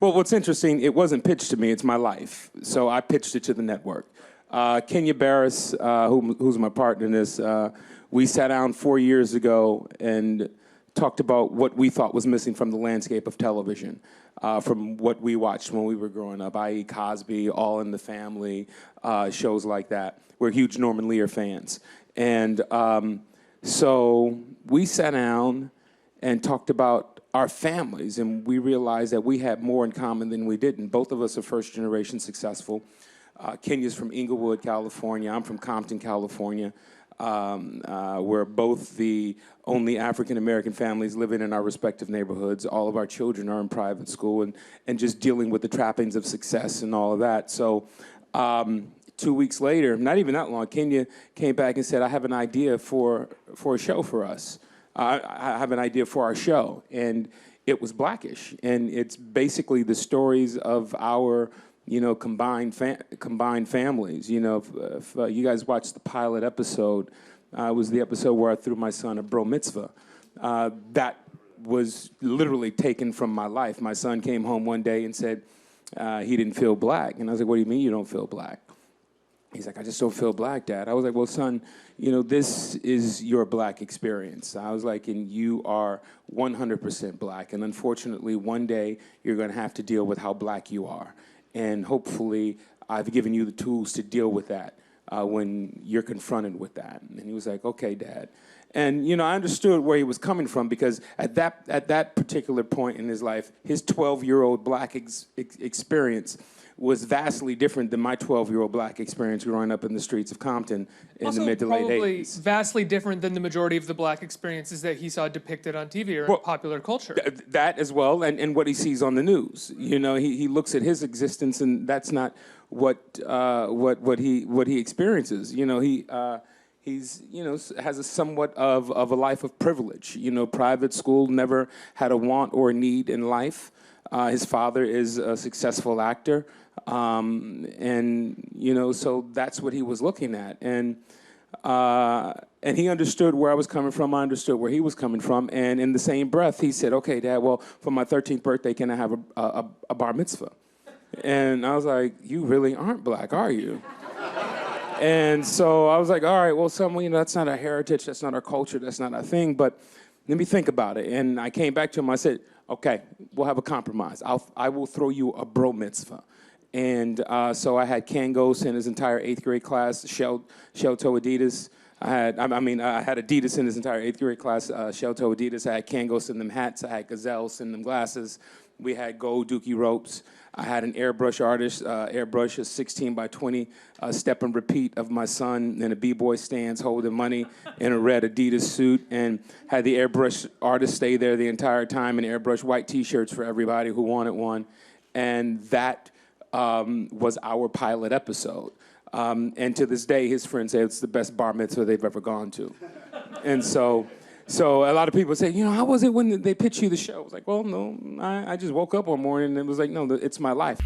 Well, what's interesting, it wasn't pitched to me, it's my life. So I pitched it to the network. Kenya Barris, who's my partner in this, we sat down 4 years ago and talked about what we thought was missing from the landscape of television, from what we watched when we were growing up, i.e. Cosby, All in the Family, shows like that. We're huge Norman Lear fans. And so we sat down and talked about our families, and we realized that we had more in common than we didn't. Both of us are first generation successful. Kenya's from Inglewood, California. I'm from Compton, California. We're both the only African-American families living in our respective neighborhoods. All of our children are in private school and just dealing with the trappings of success and all of that. So 2 weeks later, not even that long, Kenya came back and said, I have an idea for a show for us. I have an idea for our show, and it was Blackish, and it's basically the stories of our, combined families. If you guys watched the pilot episode, it was the episode where I threw my son a bro mitzvah. That was literally taken from my life. My son came home one day and said he didn't feel black, and I was like, "What do you mean you don't feel black?" He's like, I just don't feel black, Dad. I was like, well, son, this is your black experience. I was like, and you are 100% black. And unfortunately, one day, you're going to have to deal with how black you are. And hopefully, I've given you the tools to deal with that when you're confronted with that. And he was like, okay, Dad. And, I understood where he was coming from, because at that particular point in his life, his 12-year-old black experience was vastly different than my 12-year-old black experience growing up in the streets of Compton in the mid to late 80s. Probably vastly different than the majority of the black experiences that he saw depicted on TV or in popular culture. That as well, and what he sees on the news. He looks at his existence, and that's not what he experiences. He's has a somewhat of a life of privilege. Private school, never had a want or a need in life. His father is a successful actor, so that's what he was looking at, and he understood where I was coming from. I understood where he was coming from, and in the same breath, he said, "Okay, Dad, well, for my 13th birthday, can I have a bar mitzvah?" And I was like, "You really aren't black, are you?" And so I was like, all right, well, son, that's not our heritage, that's not our culture, that's not our thing, but let me think about it. And I came back to him, I said, okay, we'll have a compromise. I will throw you a bro mitzvah. And so I had Kangos and his entire 8th grade class, shell toe Adidas. I had Adidas in his entire 8th grade class, shell toe Adidas. I had Kangos in them hats, I had Gazelles in them glasses. We had gold Dookie ropes. I had an airbrush artist, airbrush a 16 by 20 step and repeat of my son in a b-boy stance holding money in a red Adidas suit, and had the airbrush artist stay there the entire time and airbrush white t-shirts for everybody who wanted one. And that was our pilot episode. And to this day, his friends say it's the best bar mitzvah they've ever gone to. And so a lot of people say, how was it when they pitched you the show? I was like, well, no, I just woke up one morning and it was like, no, it's my life.